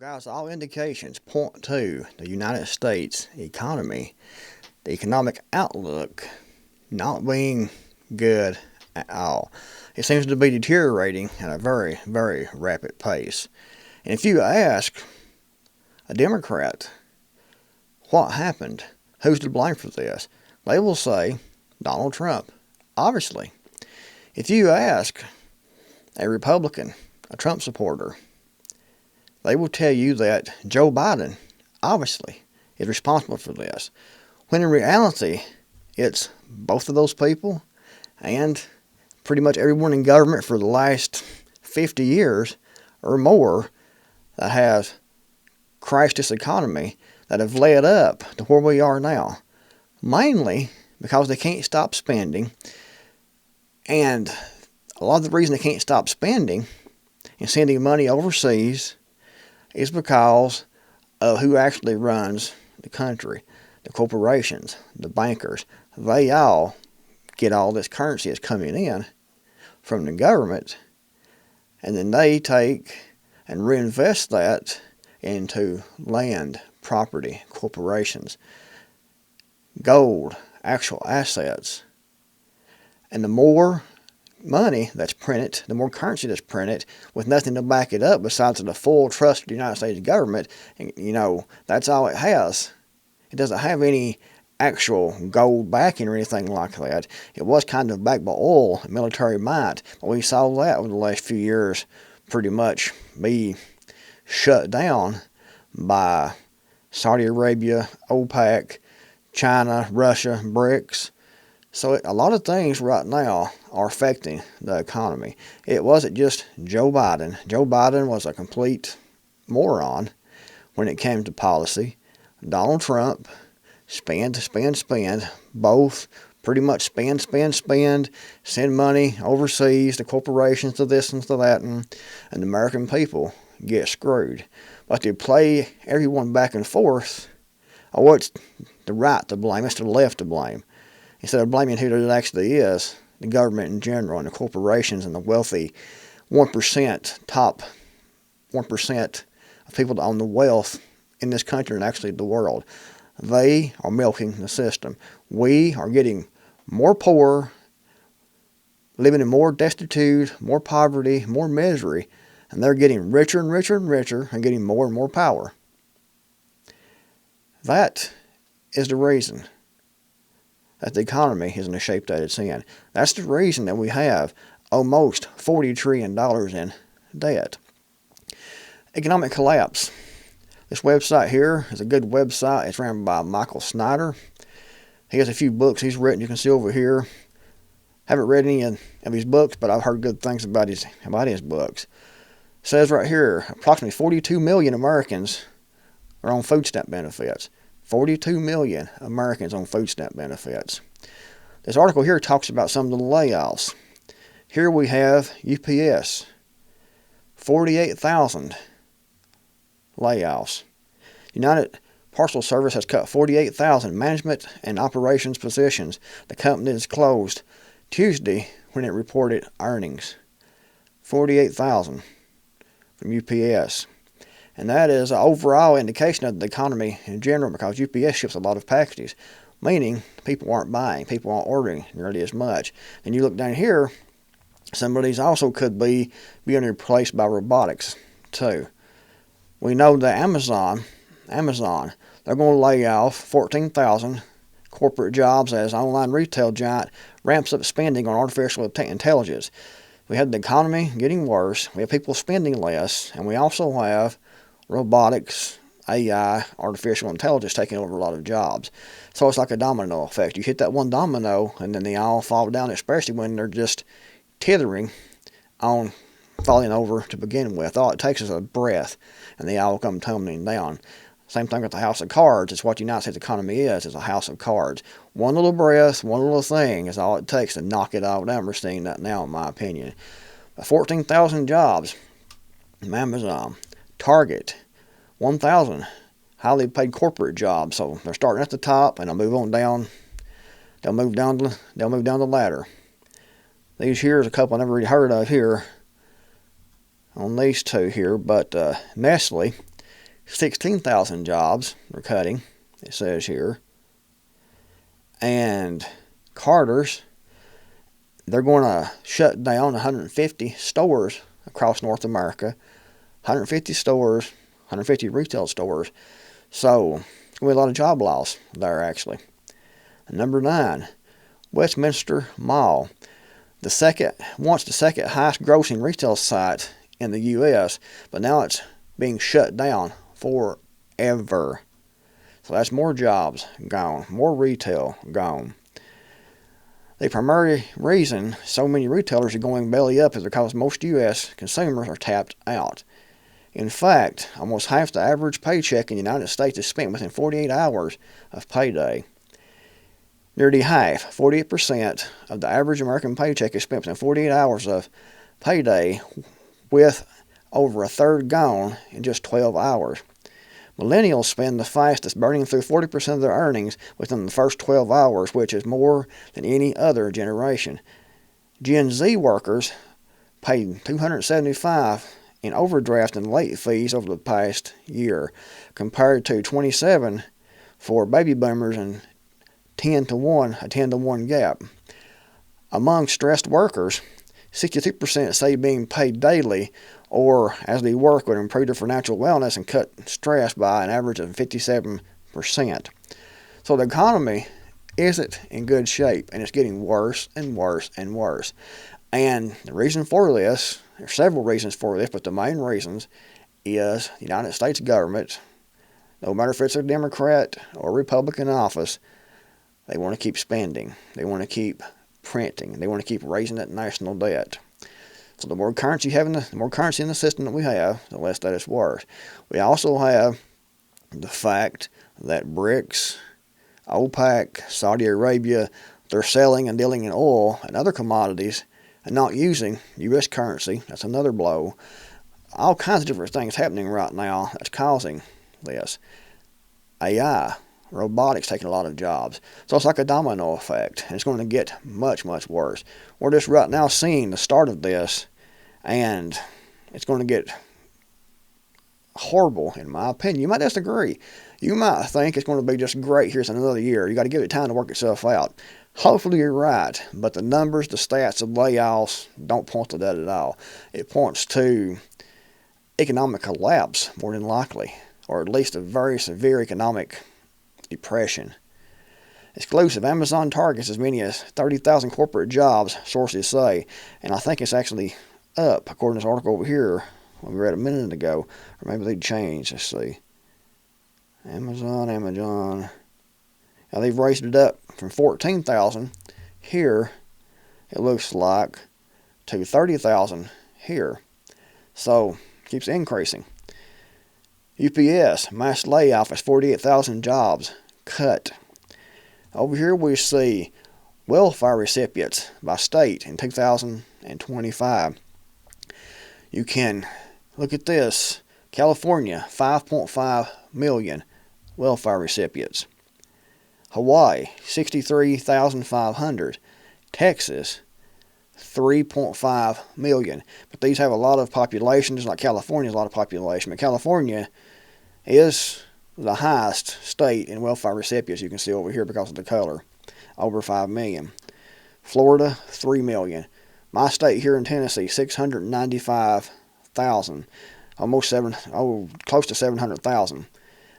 Guys, all indications point to the United States economy, the economic outlook not being good at all. It seems to be deteriorating at a very, very rapid pace. And if you ask a Democrat what happened, who's to blame for this, they will say Donald Trump, obviously. If you ask a Republican, a Trump supporter, they will tell you that Joe Biden, obviously, is responsible for this. When in reality, it's both of those people and pretty much everyone in government for the last 50 years or more that has crashed this economy, that have led up to where we are now. Mainly because they can't stop spending. And a lot of the reason they can't stop spending and sending money overseas is because of who actually runs the country. The corporations, the bankers, they all get all this currency that's coming in from the government, and then they take and reinvest that into land, property, corporations, gold, actual assets. And the more money that's printed, the more currency that's printed with nothing to back it up besides the full trust of the United States government, and that's all it has. It doesn't have any actual gold backing or anything like that. It was kind of backed by oil and military might, but we saw that over the last few years pretty much be shut down by Saudi Arabia, OPEC, China, Russia, BRICS. So a lot of things right now are affecting the economy. It wasn't just Joe Biden. Joe Biden was a complete moron when it came to policy. Donald Trump, spend, both pretty much spend, send money overseas to corporations, to this and to that, and the American people get screwed. But to play everyone back and forth, it's the right to blame, it's the left to blame. Instead of blaming who it actually is, the government in general and the corporations and the wealthy 1%, top 1% of people that own the wealth in this country and actually the world. They are milking the system. We are getting more poor, living in more destitute, more poverty, more misery, and they're getting richer and richer and richer and getting more and more power. That is the reason that the economy is in the shape that it's in. That's the reason that we have almost $40 trillion in debt. Economic collapse. This website here is a good website. It's ran by Michael Snyder. He has a few books he's written. You can see over here. Haven't read any of his books, but I've heard good things about his books. It says right here, approximately 42 million Americans are on food stamp benefits. 42 million Americans on food stamp benefits. This article here talks about some of the layoffs. Here we have UPS, 48,000 layoffs. United Parcel Service has cut 48,000 management and operations positions. The company is closed Tuesday when it reported earnings. 48,000 from UPS. And that is an overall indication of the economy in general, because UPS ships a lot of packages, meaning people aren't buying, people aren't ordering nearly as much. And you look down here, some of these also could be being replaced by robotics too. We know that Amazon, they're going to lay off 14,000 corporate jobs as online retail giant ramps up spending on artificial intelligence. We have the economy getting worse, we have people spending less, and we also have robotics, AI, artificial intelligence taking over a lot of jobs. So it's like a domino effect. You hit that one domino, and then they all fall down, especially when they're just tethering on falling over to begin with. All it takes is a breath, and they all come tumbling down. Same thing with the house of cards. It's what the United States economy is a house of cards. One little breath, one little thing is all it takes to knock it all down. We're seeing that now, in my opinion. 14,000 jobs from Amazon. Target, 1,000 highly paid corporate jobs. So they're starting at the top and they'll move on down. They'll move down the ladder. These here is a couple I never really heard of here on these two here, but Nestle 16,000 jobs are cutting, it says here. And Carter's, they're going to shut down 150 stores across North America. 150 stores, 150 retail stores. So, it's going to be a lot of job loss there, actually. And number 9, Westminster Mall. Once the second highest grossing retail site in the U.S., but now it's being shut down forever. So that's more jobs gone, more retail gone. The primary reason so many retailers are going belly up is because most U.S. consumers are tapped out. In fact, almost half the average paycheck in the United States is spent within 48 hours of payday. Nearly half, 48% of the average American paycheck is spent within 48 hours of payday, with over a third gone in just 12 hours. Millennials spend the fastest, burning through 40% of their earnings within the first 12 hours, which is more than any other generation. Gen Z workers paid $275 in overdraft and late fees over the past year, compared to 27 for baby boomers and a 10 to 1 gap. Among stressed workers, 62% say being paid daily or as they work would improve their financial wellness and cut stress by an average of 57%. So the economy isn't in good shape, and it's getting worse and worse and worse. And the reason for this, there are several reasons for this, but the main reasons is the United States government, no matter if it's a Democrat or Republican office, they want to keep spending. They want to keep printing. They want to keep raising that national debt. So the more currency in the system that we have, the less that it's worth. We also have the fact that BRICS, OPEC, Saudi Arabia, they're selling and dealing in oil and other commodities and not using U.S. currency. That's another blow. All kinds of different things happening right now that's causing this. AI, robotics taking a lot of jobs. So it's like a domino effect, and it's going to get much, much worse. We're just right now seeing the start of this, and it's going to get horrible, in my opinion. You might disagree. You might think it's going to be just great. Here's another year. You got to give it time to work itself out. Hopefully you're right, but the numbers, the stats of layoffs don't point to that at all. It points to economic collapse, more than likely, or at least a very severe economic depression. Exclusive, Amazon targets as many as 30,000 corporate jobs, sources say, and I think it's actually up, according to this article over here, we read a minute ago, or maybe they changed. Let's see. Amazon. Now they've raised it up from 14,000 here, it looks like, to 30,000 here. So, it keeps increasing. UPS, mass layoff as 48,000 jobs cut. Over here we see welfare recipients by state in 2025. You can look at this. California, 5.5 million welfare recipients. Hawaii, 63,500. Texas, 3.5 million. But these have a lot of population, just like California has a lot of population. But California is the highest state in welfare recipients, you can see over here because of the color. Over 5 million. Florida, 3 million. My state here in Tennessee, 695,000. Close to 700,000.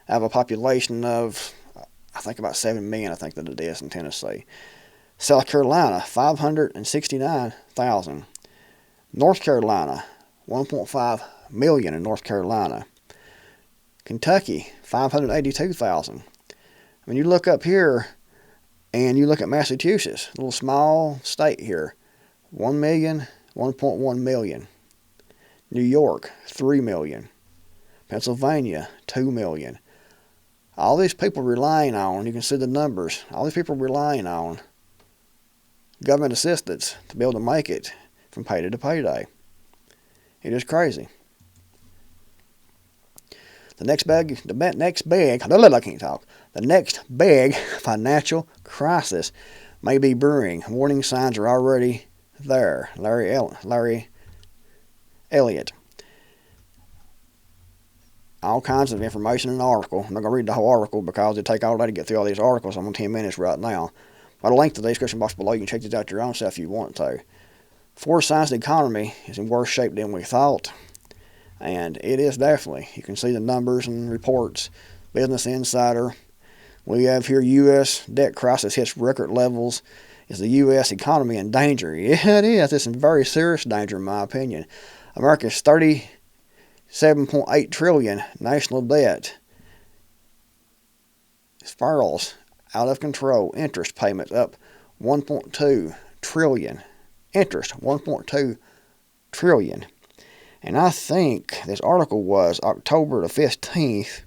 I have a population of, I think about 7 million, I think that it is in Tennessee. South Carolina, 569,000. North Carolina, 1.5 million in North Carolina. Kentucky, 582,000. When you look up here and you look at Massachusetts, a little small state here, 1 million, 1.1 million. New York, 3 million. Pennsylvania, 2 million. All these people relying on, you can see the numbers, all these people relying on government assistance to be able to make it from payday to payday. It is crazy. The next big financial crisis may be brewing. Warning signs are already there. Larry Elliott. all kinds of information in the article. I'm not going to read the whole article because it'd take all day to get through all these articles. I'm on 10 minutes right now. But I'll link to the description box below. You can check these out your own self if you want to. Four signs the economy is in worse shape than we thought. And it is definitely. You can see the numbers and reports. Business Insider. We have here U.S. debt crisis hits record levels. Is the U.S. economy in danger? Yeah, it is. It's in very serious danger, in my opinion. America's $37.8 trillion national debt spirals out of control. Interest payments up $1.2 trillion. Interest $1.2 trillion. And I think this article was October the 15th.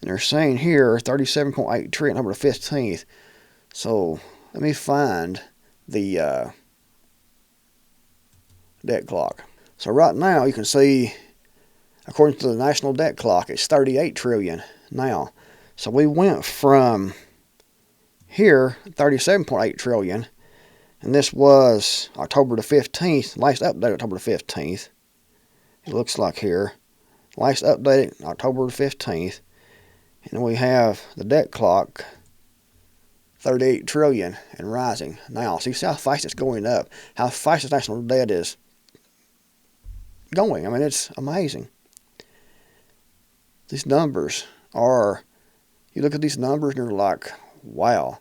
And they're saying here 37.8 trillion, October the 15th. So let me find the debt clock. So right now you can see, according to the national debt clock, it's 38 trillion now. So we went from here 37.8 trillion, and this was October the 15th, last update October the 15th. It looks like here, last updated October the 15th, and we have the debt clock 38 trillion and rising now. So you see how fast it's going up, how fast the national debt is going. I mean, it's amazing. These numbers are, you look at these numbers and you're like, wow,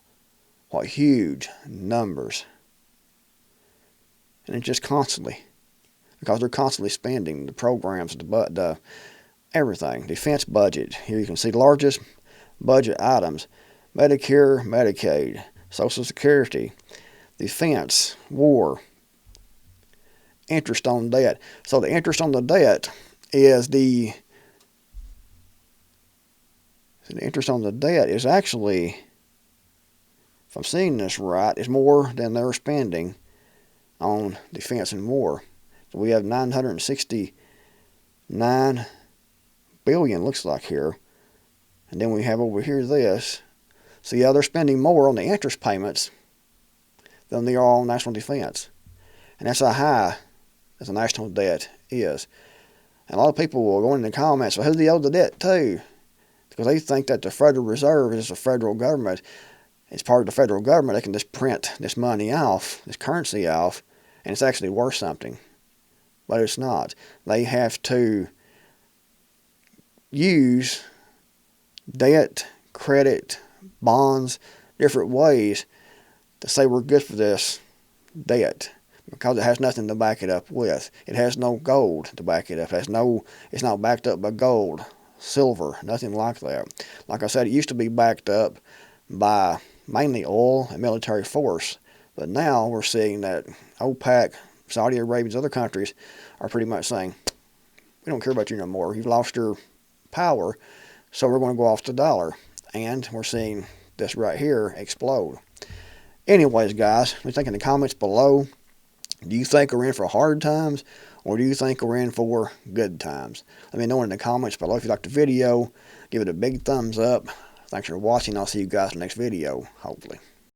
what huge numbers. And it's just constantly, because they're constantly spending the programs, the everything, defense budget. Here you can see the largest budget items: Medicare, Medicaid, Social Security, defense, war, interest on debt. So the interest on the debt is the interest on the debt is actually, if I'm seeing this right, is more than they're spending on defense and war. So we have 969 billion, looks like here. And then we have over here this. So yeah, they're spending more on the interest payments than they are on national defense. And that's how high the national debt is. And a lot of people will go in the comments, well, who do they owe the debt to? Because they think that the Federal Reserve is the federal government. It's part of the federal government. They can just print this money off, this currency off, and it's actually worth something. But it's not. They have to use debt, credit, bonds, different ways to say we're good for this debt, because it has nothing to back it up with. It has no gold to back it up. It's not backed up by gold, silver, nothing like that. Like I said, it used to be backed up by mainly oil and military force, but now we're seeing that OPEC, Saudi Arabia, and other countries are pretty much saying, we don't care about you no more. You've lost your power, so we're going to go off the dollar. And we're seeing this right here explode. Anyways, guys, let me think in the comments below. Do you think we're in for hard times, or do you think we're in for good times? Let me know in the comments below. If you liked the video, give it a big thumbs up. Thanks for watching. I'll see you guys in the next video, hopefully.